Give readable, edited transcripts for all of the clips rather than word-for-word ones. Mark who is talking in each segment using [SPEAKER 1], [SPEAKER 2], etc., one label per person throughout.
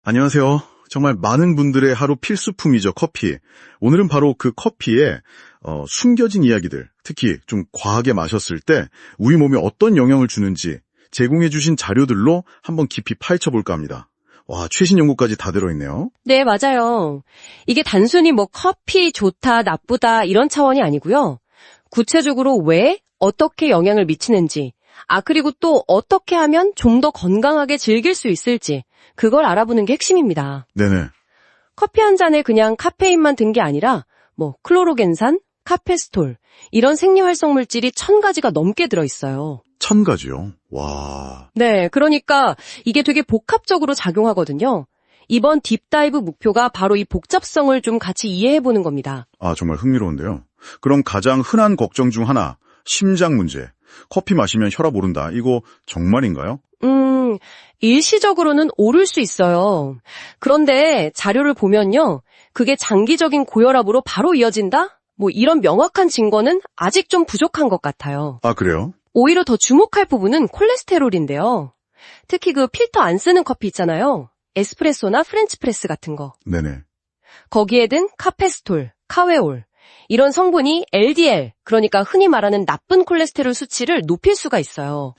[SPEAKER 1] 안녕하세요. 정말 많은 분들의 하루 필수품이죠, 커피. 오늘은 바로 그 커피에 숨겨진 이야기들, 특히 좀 과하게 마셨을 때 우리 몸에 어떤 영향을 주는지 제공해주신 자료들로 한번 깊이 파헤쳐볼까 합니다. 와, 최신 연구까지 다 들어있네요.
[SPEAKER 2] 네, 맞아요. 이게 단순히 커피 좋다, 나쁘다 이런 차원이 아니고요. 구체적으로 왜, 어떻게 영향을 미치는지, 그리고 또 어떻게 하면 좀 더 건강하게 즐길 수 있을지, 그걸 알아보는 게 핵심입니다.
[SPEAKER 1] 네네.
[SPEAKER 2] 커피 한 잔에 그냥 카페인만 든 게 아니라 클로로겐산, 카페스톨 이런 생리활성 물질이 1000가지가 넘게 들어있어요.
[SPEAKER 1] 1000가지요? 와.
[SPEAKER 2] 네, 그러니까 이게 되게 복합적으로 작용하거든요. 이번 딥다이브 목표가 바로 이 복잡성을 좀 같이 이해해보는 겁니다.
[SPEAKER 1] 정말 흥미로운데요. 그럼 가장 흔한 걱정 중 하나, 심장 문제. 커피 마시면 혈압 오른다. 이거 정말인가요?
[SPEAKER 2] 일시적으로는 오를 수 있어요. 그런데 자료를 보면요. 그게 장기적인 고혈압으로 바로 이어진다? 이런 명확한 증거는 아직 좀 부족한 것 같아요.
[SPEAKER 1] 그래요?
[SPEAKER 2] 오히려 더 주목할 부분은 콜레스테롤인데요. 특히 그 필터 안 쓰는 커피 있잖아요. 에스프레소나 프렌치프레스 같은 거.
[SPEAKER 1] 네네.
[SPEAKER 2] 거기에 든 카페스톨, 카웨올 이런 성분이 LDL, 그러니까 흔히 말하는 나쁜 콜레스테롤 수치를 높일 수가 있어요.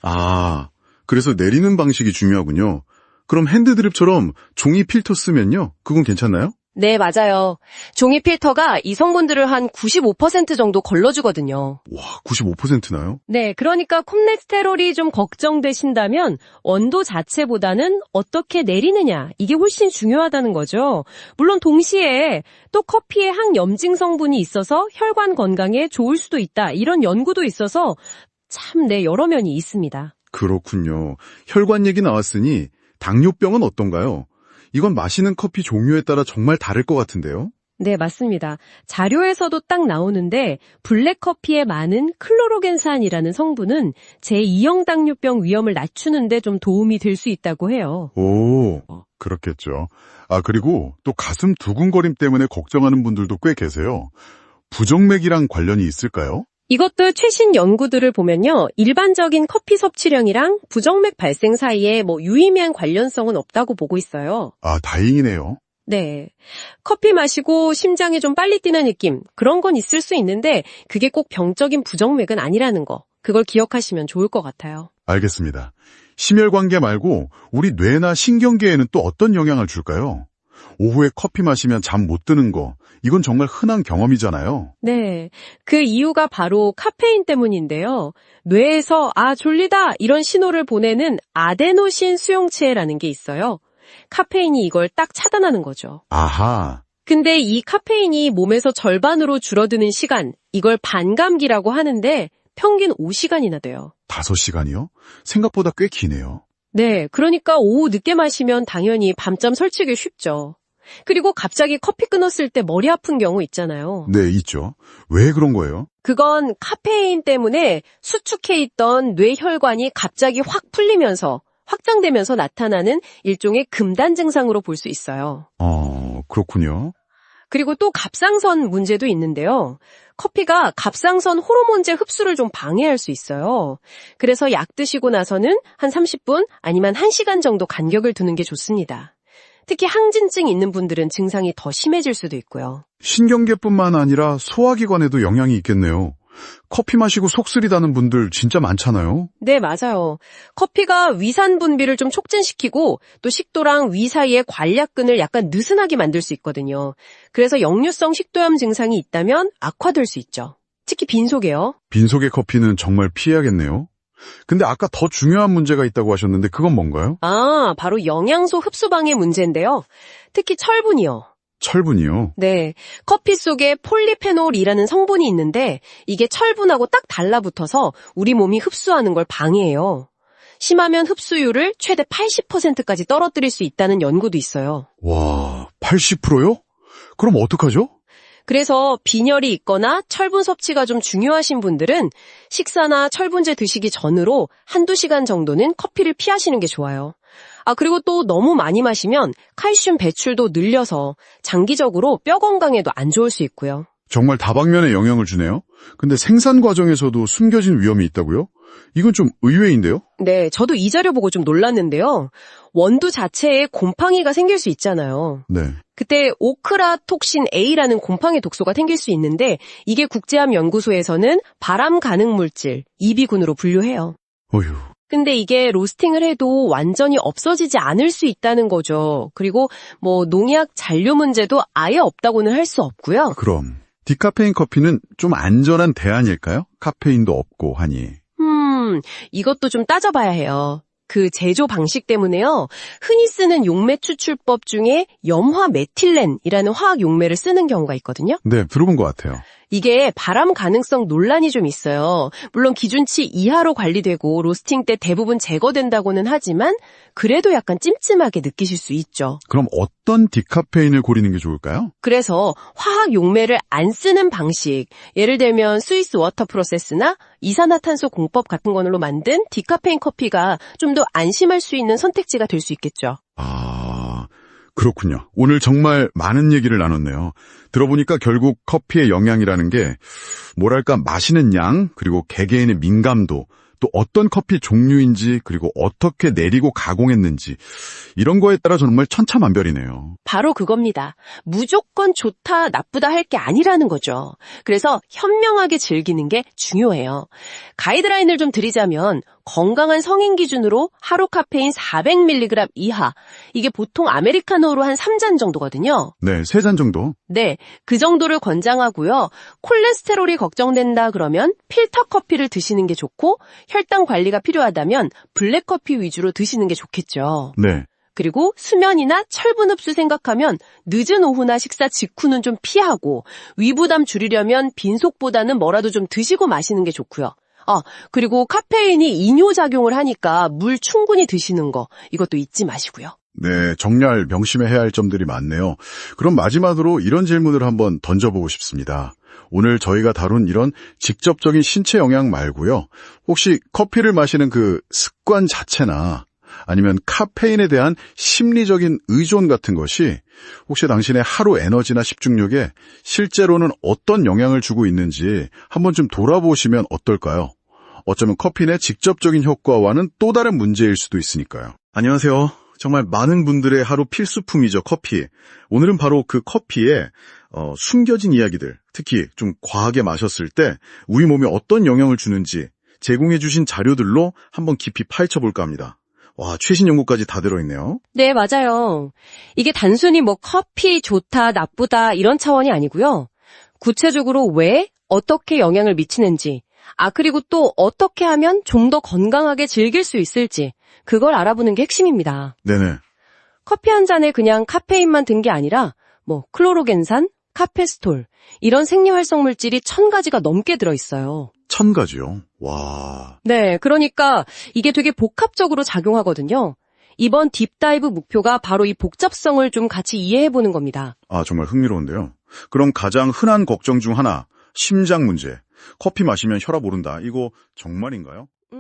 [SPEAKER 1] 그래서 내리는 방식이 중요하군요. 그럼 핸드드립처럼 종이 필터 쓰면요? 그건 괜찮나요?
[SPEAKER 2] 네, 맞아요. 종이 필터가 이 성분들을 한 95% 정도 걸러주거든요.
[SPEAKER 1] 와, 95%나요?
[SPEAKER 2] 네, 그러니까 콜레스테롤이 좀 걱정되신다면 원도 자체보다는 어떻게 내리느냐, 이게 훨씬 중요하다는 거죠. 물론 동시에 또 커피에 항염증 성분이 있어서 혈관 건강에 좋을 수도 있다, 이런 연구도 있어서 참 여러 면이 있습니다.
[SPEAKER 1] 그렇군요. 혈관 얘기 나왔으니 당뇨병은 어떤가요? 이건 마시는 커피 종류에 따라 정말 다를 것 같은데요?
[SPEAKER 2] 네, 맞습니다. 자료에서도 딱 나오는데 블랙커피에 많은 클로로겐산이라는 성분은 제2형 당뇨병 위험을 낮추는 데 좀 도움이 될 수 있다고 해요.
[SPEAKER 3] 오, 그렇겠죠. 그리고 또 가슴 두근거림 때문에 걱정하는 분들도 꽤 계세요. 부정맥이랑 관련이 있을까요?
[SPEAKER 2] 이것도 최신 연구들을 보면요. 일반적인 커피 섭취량이랑 부정맥 발생 사이에 유의미한 관련성은 없다고 보고 있어요.
[SPEAKER 3] 다행이네요.
[SPEAKER 2] 네. 커피 마시고 심장이 좀 빨리 뛰는 느낌, 그런 건 있을 수 있는데 그게 꼭 병적인 부정맥은 아니라는 거. 그걸 기억하시면 좋을 것 같아요.
[SPEAKER 3] 알겠습니다. 심혈관계 말고 우리 뇌나 신경계에는 또 어떤 영향을 줄까요? 오후에 커피 마시면 잠 못 드는 거, 이건 정말 흔한 경험이잖아요.
[SPEAKER 2] 네. 그 이유가 바로 카페인 때문인데요. 뇌에서 졸리다 이런 신호를 보내는 아데노신 수용체라는 게 있어요. 카페인이 이걸 딱 차단하는 거죠.
[SPEAKER 3] 아하.
[SPEAKER 2] 근데 이 카페인이 몸에서 절반으로 줄어드는 시간, 이걸 반감기라고 하는데 평균 5시간이나 돼요.
[SPEAKER 3] 5시간이요? 생각보다 꽤 기네요.
[SPEAKER 2] 네, 그러니까 오후 늦게 마시면 당연히 밤잠 설치기 쉽죠. 그리고 갑자기 커피 끊었을 때 머리 아픈 경우 있잖아요.
[SPEAKER 3] 네, 있죠. 왜 그런 거예요?
[SPEAKER 2] 그건 카페인 때문에 수축해 있던 뇌혈관이 갑자기 확 풀리면서 확장되면서 나타나는 일종의 금단 증상으로 볼 수 있어요.
[SPEAKER 3] 그렇군요.
[SPEAKER 2] 그리고 또 갑상선 문제도 있는데요. 커피가 갑상선 호르몬제 흡수를 좀 방해할 수 있어요. 그래서 약 드시고 나서는 한 30분 아니면 1시간 정도 간격을 두는 게 좋습니다. 특히 항진증 있는 분들은 증상이 더 심해질 수도 있고요.
[SPEAKER 3] 신경계뿐만 아니라 소화기관에도 영향이 있겠네요. 커피 마시고 속 쓰리다는 분들 진짜 많잖아요.
[SPEAKER 2] 네, 맞아요. 커피가 위산 분비를 좀 촉진시키고 또 식도랑 위 사이의 관략근을 약간 느슨하게 만들 수 있거든요. 그래서 역류성 식도염 증상이 있다면 악화될 수 있죠. 특히 빈속에요.
[SPEAKER 3] 빈속의 커피는 정말 피해야겠네요. 근데 아까 더 중요한 문제가 있다고 하셨는데 그건 뭔가요?
[SPEAKER 2] 바로 영양소 흡수 방해 문제인데요. 특히 철분이요.
[SPEAKER 3] 철분이요?
[SPEAKER 2] 네, 커피 속에 폴리페놀이라는 성분이 있는데 이게 철분하고 딱 달라붙어서 우리 몸이 흡수하는 걸 방해해요. 심하면 흡수율을 최대 80%까지 떨어뜨릴 수 있다는 연구도 있어요.
[SPEAKER 3] 와, 80%요? 그럼 어떡하죠?
[SPEAKER 2] 그래서 빈혈이 있거나 철분 섭취가 좀 중요하신 분들은 식사나 철분제 드시기 전으로 1~2시간 정도는 커피를 피하시는 게 좋아요. 그리고 또 너무 많이 마시면 칼슘 배출도 늘려서 장기적으로 뼈 건강에도 안 좋을 수 있고요.
[SPEAKER 3] 정말 다방면에 영향을 주네요. 근데 생산 과정에서도 숨겨진 위험이 있다고요? 이건 좀 의외인데요?
[SPEAKER 2] 네, 저도 이 자료 보고 좀 놀랐는데요. 원두 자체에 곰팡이가 생길 수 있잖아요.
[SPEAKER 3] 네.
[SPEAKER 2] 그때 오크라톡신 A라는 곰팡이 독소가 생길 수 있는데 이게 국제암 연구소에서는 발암 가능 물질, EB군으로 분류해요.
[SPEAKER 3] 어휴.
[SPEAKER 2] 근데 이게 로스팅을 해도 완전히 없어지지 않을 수 있다는 거죠. 그리고 농약 잔류 문제도 아예 없다고는 할 수 없고요.
[SPEAKER 3] 그럼 디카페인 커피는 좀 안전한 대안일까요? 카페인도 없고 하니.
[SPEAKER 2] 이것도 좀 따져봐야 해요. 그 제조 방식 때문에요. 흔히 쓰는 용매 추출법 중에 염화 메틸렌이라는 화학 용매를 쓰는 경우가 있거든요.
[SPEAKER 3] 네, 들어본 것 같아요.
[SPEAKER 2] 이게 발암 가능성 논란이 좀 있어요. 물론 기준치 이하로 관리되고 로스팅 때 대부분 제거된다고는 하지만 그래도 약간 찜찜하게 느끼실 수 있죠.
[SPEAKER 3] 그럼 어떤 디카페인을 고르는 게 좋을까요?
[SPEAKER 2] 그래서 화학 용매를 안 쓰는 방식, 예를 들면 스위스 워터 프로세스나 이산화탄소 공법 같은 걸로 만든 디카페인 커피가 좀 더 안심할 수 있는 선택지가 될 수 있겠죠.
[SPEAKER 3] 아, 그렇군요. 오늘 정말 많은 얘기를 나눴네요. 들어보니까 결국 커피의 영양이라는 게 뭐랄까 마시는 양, 그리고 개개인의 민감도, 또 어떤 커피 종류인지, 그리고 어떻게 내리고 가공했는지 이런 거에 따라 정말 천차만별이네요.
[SPEAKER 2] 바로 그겁니다. 무조건 좋다, 나쁘다 할 게 아니라는 거죠. 그래서 현명하게 즐기는 게 중요해요. 가이드라인을 좀 드리자면 건강한 성인 기준으로 하루 카페인 400mg 이하, 이게 보통 아메리카노로 한 3잔 정도거든요.
[SPEAKER 3] 네, 3잔 정도.
[SPEAKER 2] 네, 그 정도를 권장하고요. 콜레스테롤이 걱정된다 그러면 필터 커피를 드시는 게 좋고 혈당 관리가 필요하다면 블랙커피 위주로 드시는 게 좋겠죠.
[SPEAKER 3] 네.
[SPEAKER 2] 그리고 수면이나 철분 흡수 생각하면 늦은 오후나 식사 직후는 좀 피하고 위부담 줄이려면 빈속보다는 뭐라도 좀 드시고 마시는 게 좋고요. 그리고 카페인이 이뇨작용을 하니까 물 충분히 드시는 거 이것도 잊지 마시고요.
[SPEAKER 3] 네, 정말 명심해야 할 점들이 많네요. 그럼 마지막으로 이런 질문을 한번 던져보고 싶습니다. 오늘 저희가 다룬 이런 직접적인 신체 영향 말고요. 혹시 커피를 마시는 그 습관 자체나 아니면 카페인에 대한 심리적인 의존 같은 것이 혹시 당신의 하루 에너지나 집중력에 실제로는 어떤 영향을 주고 있는지 한번 좀 돌아보시면 어떨까요? 어쩌면 커피의 직접적인 효과와는 또 다른 문제일 수도 있으니까요.
[SPEAKER 1] 안녕하세요. 정말 많은 분들의 하루 필수품이죠, 커피. 오늘은 바로 그 커피에 숨겨진 이야기들, 특히 좀 과하게 마셨을 때 우리 몸에 어떤 영향을 주는지 제공해 주신 자료들로 한번 깊이 파헤쳐볼까 합니다. 와, 최신 연구까지 다 들어있네요.
[SPEAKER 2] 네, 맞아요. 이게 단순히 커피 좋다, 나쁘다 이런 차원이 아니고요. 구체적으로 왜, 어떻게 영향을 미치는지, 그리고 또 어떻게 하면 좀 더 건강하게 즐길 수 있을지 그걸 알아보는 게 핵심입니다.
[SPEAKER 1] 네네.
[SPEAKER 2] 커피 한 잔에 그냥 카페인만 든 게 아니라 클로로겐산, 카페스톨 이런 생리활성 물질이 1000가지가 넘게 들어있어요.
[SPEAKER 1] 1000가지요. 와.
[SPEAKER 2] 네, 그러니까 이게 되게 복합적으로 작용하거든요. 이번 딥다이브 목표가 바로 이 복잡성을 좀 같이 이해해보는 겁니다.
[SPEAKER 1] 정말 흥미로운데요. 그럼 가장 흔한 걱정 중 하나, 심장 문제. 커피 마시면 혈압 오른다. 이거 정말인가요?